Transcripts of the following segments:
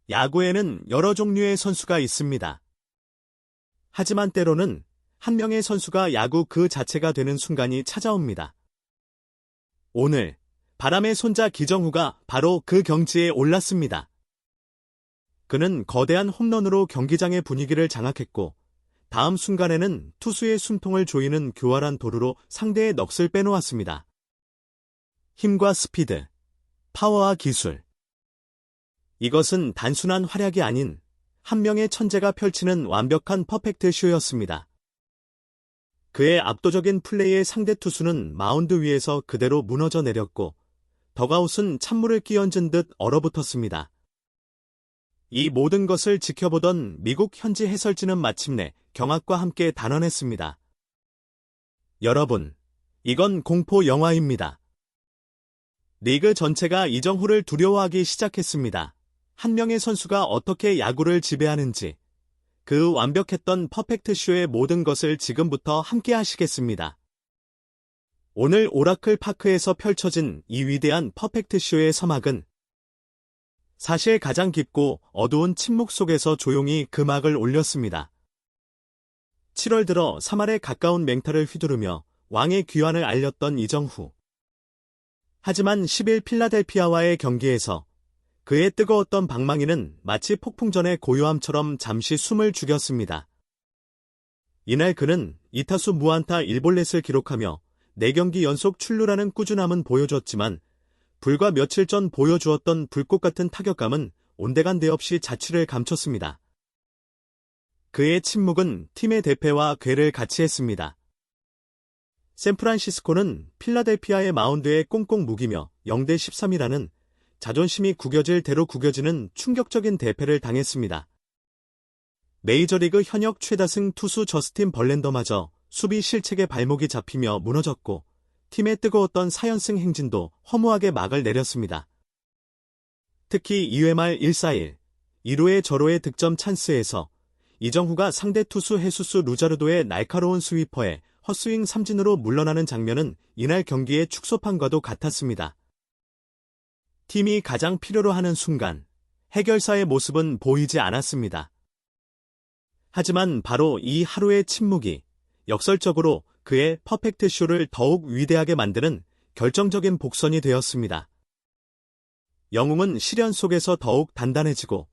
야구에는 여러 종류의 선수가 있습니다. 하지만 때로는 한 명의 선수가 야구 그 자체가 되는 순간이 찾아옵니다. 오늘 바람의 손자 기정후가 바로 그 경지에 올랐습니다. 그는 거대한 홈런으로 경기장의 분위기를 장악했고 다음 순간에는 투수의 숨통을 조이는 교활한 도루로 상대의 넋을 빼놓았습니다. 힘과 스피드, 파워와 기술. 이것은 단순한 활약이 아닌 한 명의 천재가 펼치는 완벽한 퍼펙트 쇼였습니다. 그의 압도적인 플레이에 상대 투수는 마운드 위에서 그대로 무너져 내렸고 덕아웃은 찬물을 끼얹은 듯 얼어붙었습니다. 이 모든 것을 지켜보던 미국 현지 해설진은 마침내 경악과 함께 단언했습니다. 여러분, 이건 공포 영화입니다. 리그 전체가 이정후를 두려워하기 시작했습니다. 한 명의 선수가 어떻게 야구를 지배하는지, 그 완벽했던 퍼펙트 쇼의 모든 것을 지금부터 함께 하시겠습니다. 오늘 오라클 파크에서 펼쳐진 이 위대한 퍼펙트 쇼의 서막은 사실 가장 깊고 어두운 침묵 속에서 조용히 그 막을 올렸습니다. 7월 들어 3할에 가까운 맹타를 휘두르며 왕의 귀환을 알렸던 이정후. 하지만 10일 필라델피아와의 경기에서 그의 뜨거웠던 방망이는 마치 폭풍전의 고요함처럼 잠시 숨을 죽였습니다. 이날 그는 2타수 무안타 1볼넷을 기록하며 4경기 연속 출루라는 꾸준함은 보여줬지만 불과 며칠 전 보여주었던 불꽃 같은 타격감은 온데간데 없이 자취를 감췄습니다. 그의 침묵은 팀의 대패와 궤를 같이 했습니다. 샌프란시스코는 필라델피아의 마운드에 꽁꽁 묵이며 0대 13이라는 자존심이 구겨질 대로 구겨지는 충격적인 대패를 당했습니다. 메이저리그 현역 최다승 투수 저스틴 벌랜더마저 수비 실책에 발목이 잡히며 무너졌고 팀의 뜨거웠던 4연승 행진도 허무하게 막을 내렸습니다. 특히 2회 말 1-4-1, 2루의 절호의 득점 찬스에서 이정후가 상대 투수 헤수스 루자르도의 날카로운 스위퍼에 헛스윙 삼진으로 물러나는 장면은 이날 경기의 축소판과도 같았습니다. 팀이 가장 필요로 하는 순간, 해결사의 모습은 보이지 않았습니다. 하지만 바로 이 하루의 침묵이 역설적으로 그의 퍼펙트 쇼를 더욱 위대하게 만드는 결정적인 복선이 되었습니다. 영웅은 시련 속에서 더욱 단단해지고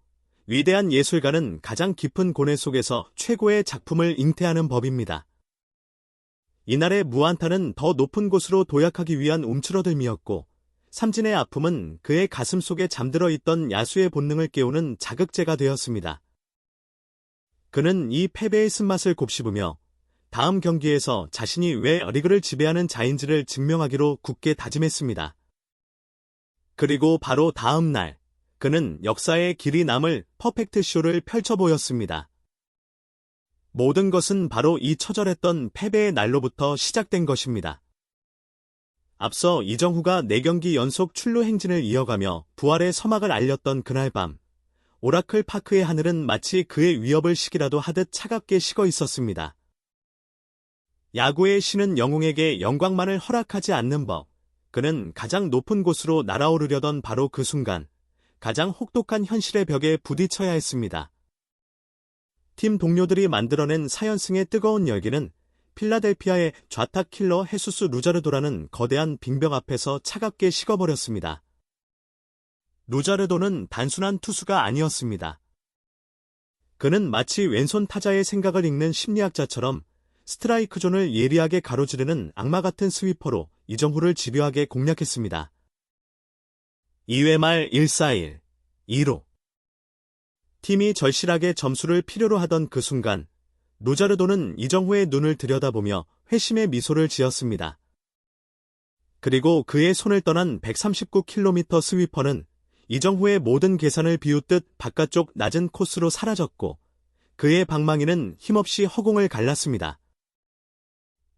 위대한 예술가는 가장 깊은 고뇌 속에서 최고의 작품을 잉태하는 법입니다. 이날의 무안타는 더 높은 곳으로 도약하기 위한 움츠러들미였고 삼진의 아픔은 그의 가슴 속에 잠들어 있던 야수의 본능을 깨우는 자극제가 되었습니다. 그는 이 패배의 쓴맛을 곱씹으며 다음 경기에서 자신이 왜 리그를 지배하는 자인지를 증명하기로 굳게 다짐했습니다. 그리고 바로 다음 날, 그는 역사의 길이 남을 퍼펙트 쇼를 펼쳐 보였습니다. 모든 것은 바로 이 처절했던 패배의 날로부터 시작된 것입니다. 앞서 이정후가 4경기 연속 출루 행진을 이어가며 부활의 서막을 알렸던 그날 밤, 오라클 파크의 하늘은 마치 그의 위협을 식이라도 하듯 차갑게 식어 있었습니다. 야구의 신은 영웅에게 영광만을 허락하지 않는 법, 그는 가장 높은 곳으로 날아오르려던 바로 그 순간, 가장 혹독한 현실의 벽에 부딪혀야 했습니다. 팀 동료들이 만들어낸 4연승의 뜨거운 열기는 필라델피아의 좌타 킬러 헤수스 루자르도라는 거대한 빙벽 앞에서 차갑게 식어버렸습니다. 루자르도는 단순한 투수가 아니었습니다. 그는 마치 왼손 타자의 생각을 읽는 심리학자처럼 스트라이크 존을 예리하게 가로지르는 악마 같은 스위퍼로 이정후를 집요하게 공략했습니다. 2회 말 1-4-1, 2루. 팀이 절실하게 점수를 필요로 하던 그 순간, 루자르도는 이정후의 눈을 들여다보며 회심의 미소를 지었습니다. 그리고 그의 손을 떠난 139km 스위퍼는 이정후의 모든 계산을 비웃듯 바깥쪽 낮은 코스로 사라졌고 그의 방망이는 힘없이 허공을 갈랐습니다.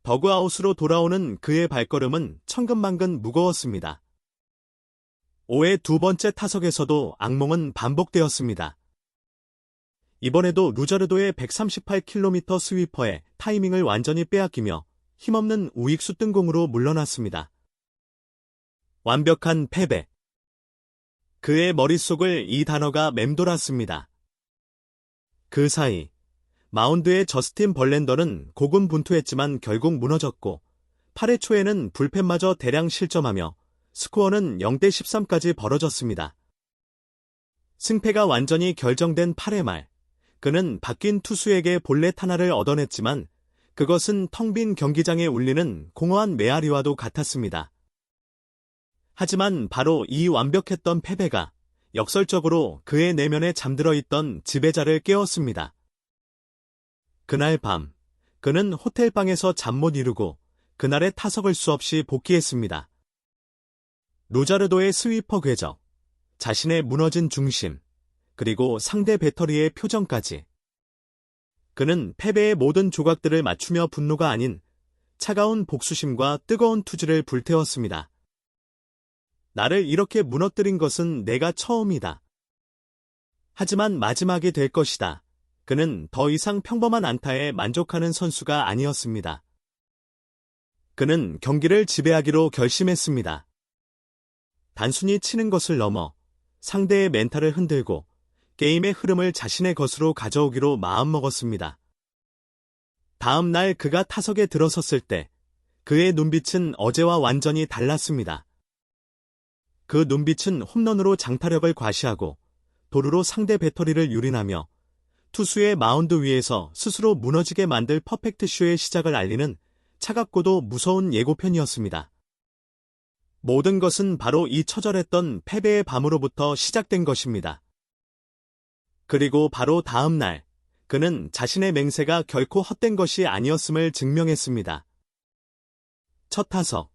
더그아웃으로 돌아오는 그의 발걸음은 천근만근 무거웠습니다. 5회 두 번째 타석에서도 악몽은 반복되었습니다. 이번에도 루자르도의 138km 스위퍼에 타이밍을 완전히 빼앗기며 힘없는 우익수 뜬공으로 물러났습니다. 완벽한 패배. 그의 머릿속을 이 단어가 맴돌았습니다. 그 사이 마운드의 저스틴 벌랜더는 고군분투했지만 결국 무너졌고 8회 초에는 불펜마저 대량 실점하며 스코어는 0대 13까지 벌어졌습니다. 승패가 완전히 결정된 8회 말, 그는 바뀐 투수에게 볼넷 하나를 얻어냈지만 그것은 텅 빈 경기장에 울리는 공허한 메아리와도 같았습니다. 하지만 바로 이 완벽했던 패배가 역설적으로 그의 내면에 잠들어 있던 지배자를 깨웠습니다. 그날 밤, 그는 호텔방에서 잠 못 이루고 그날의 타석을 수없이 복귀했습니다. 루자르도의 스위퍼 궤적, 자신의 무너진 중심, 그리고 상대 배터리의 표정까지. 그는 패배의 모든 조각들을 맞추며 분노가 아닌 차가운 복수심과 뜨거운 투지를 불태웠습니다. 나를 이렇게 무너뜨린 것은 내가 처음이다. 하지만 마지막이 될 것이다. 그는 더 이상 평범한 안타에 만족하는 선수가 아니었습니다. 그는 경기를 지배하기로 결심했습니다. 단순히 치는 것을 넘어 상대의 멘탈을 흔들고 게임의 흐름을 자신의 것으로 가져오기로 마음먹었습니다. 다음 날 그가 타석에 들어섰을 때 그의 눈빛은 어제와 완전히 달랐습니다. 그 눈빛은 홈런으로 장타력을 과시하고 도루로 상대 배터리를 유린하며 투수의 마운드 위에서 스스로 무너지게 만들 퍼펙트 쇼의 시작을 알리는 차갑고도 무서운 예고편이었습니다. 모든 것은 바로 이 처절했던 패배의 밤으로부터 시작된 것입니다. 그리고 바로 다음 날, 그는 자신의 맹세가 결코 헛된 것이 아니었음을 증명했습니다. 첫 타석,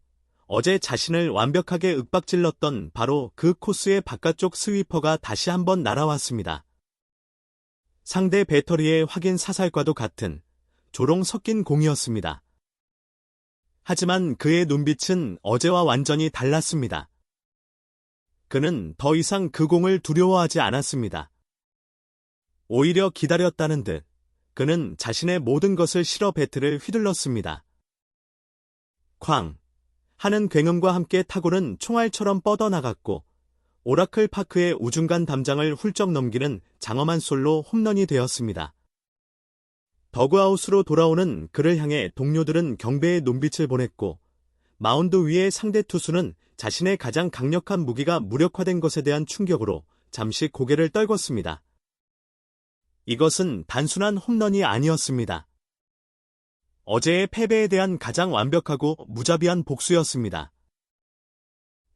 어제 자신을 완벽하게 윽박질렀던 바로 그 코스의 바깥쪽 스위퍼가 다시 한번 날아왔습니다. 상대 배터리의 확인 사살과도 같은 조롱 섞인 공이었습니다. 하지만 그의 눈빛은 어제와 완전히 달랐습니다. 그는 더 이상 그 공을 두려워하지 않았습니다. 오히려 기다렸다는 듯 그는 자신의 모든 것을 실어 배트를 휘둘렀습니다. 쾅! 하는 굉음과 함께 타구는 총알처럼 뻗어나갔고 오라클 파크의 우중간 담장을 훌쩍 넘기는 장엄한 솔로 홈런이 되었습니다. 더그아웃으로 돌아오는 그를 향해 동료들은 경배의 눈빛을 보냈고 마운드 위의 상대 투수는 자신의 가장 강력한 무기가 무력화된 것에 대한 충격으로 잠시 고개를 떨궜습니다. 이것은 단순한 홈런이 아니었습니다. 어제의 패배에 대한 가장 완벽하고 무자비한 복수였습니다.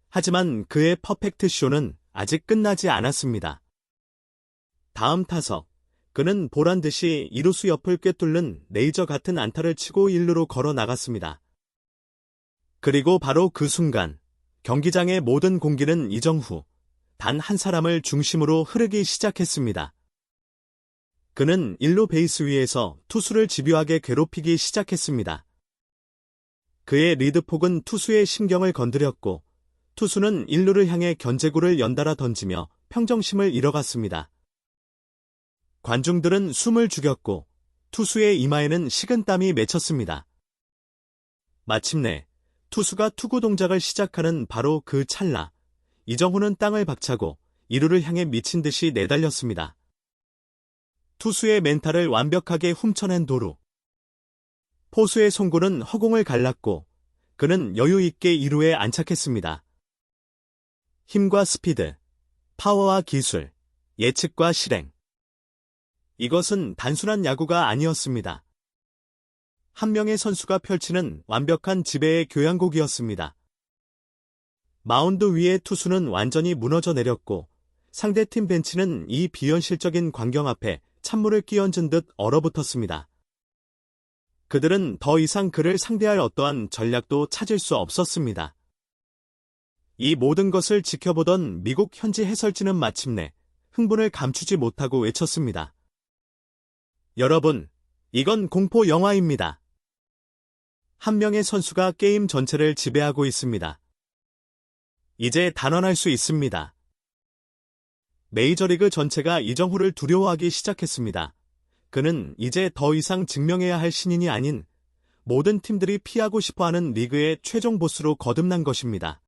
하지만 그의 퍼펙트 쇼는 아직 끝나지 않았습니다. 다음 타석, 그는 보란듯이 이루수 옆을 꿰뚫는 레이저 같은 안타를 치고 1루로 걸어 나갔습니다. 그리고 바로 그 순간, 경기장의 모든 공기는 이정후, 단 한 사람을 중심으로 흐르기 시작했습니다. 그는 1루 베이스 위에서 투수를 집요하게 괴롭히기 시작했습니다. 그의 리드폭은 투수의 심경을 건드렸고 투수는 1루를 향해 견제구를 연달아 던지며 평정심을 잃어갔습니다. 관중들은 숨을 죽였고 투수의 이마에는 식은땀이 맺혔습니다. 마침내 투수가 투구 동작을 시작하는 바로 그 찰나, 이정후는 땅을 박차고 2루를 향해 미친 듯이 내달렸습니다. 투수의 멘탈을 완벽하게 훔쳐낸 도루. 포수의 송구는 허공을 갈랐고 그는 여유 있게 2루에 안착했습니다. 힘과 스피드, 파워와 기술, 예측과 실행. 이것은 단순한 야구가 아니었습니다. 한 명의 선수가 펼치는 완벽한 지배의 교향곡이었습니다. 마운드 위의 투수는 완전히 무너져 내렸고 상대팀 벤치는 이 비현실적인 광경 앞에 찬물을 끼얹은 듯 얼어붙었습니다. 그들은 더 이상 그를 상대할 어떠한 전략도 찾을 수 없었습니다. 이 모든 것을 지켜보던 미국 현지 해설진은 마침내 흥분을 감추지 못하고 외쳤습니다. 여러분, 이건 공포 영화입니다. 한 명의 선수가 게임 전체를 지배하고 있습니다. 이제 단언할 수 있습니다. 메이저리그 전체가 이정후를 두려워하기 시작했습니다. 그는 이제 더 이상 증명해야 할 신인이 아닌 모든 팀들이 피하고 싶어하는 리그의 최종 보스로 거듭난 것입니다.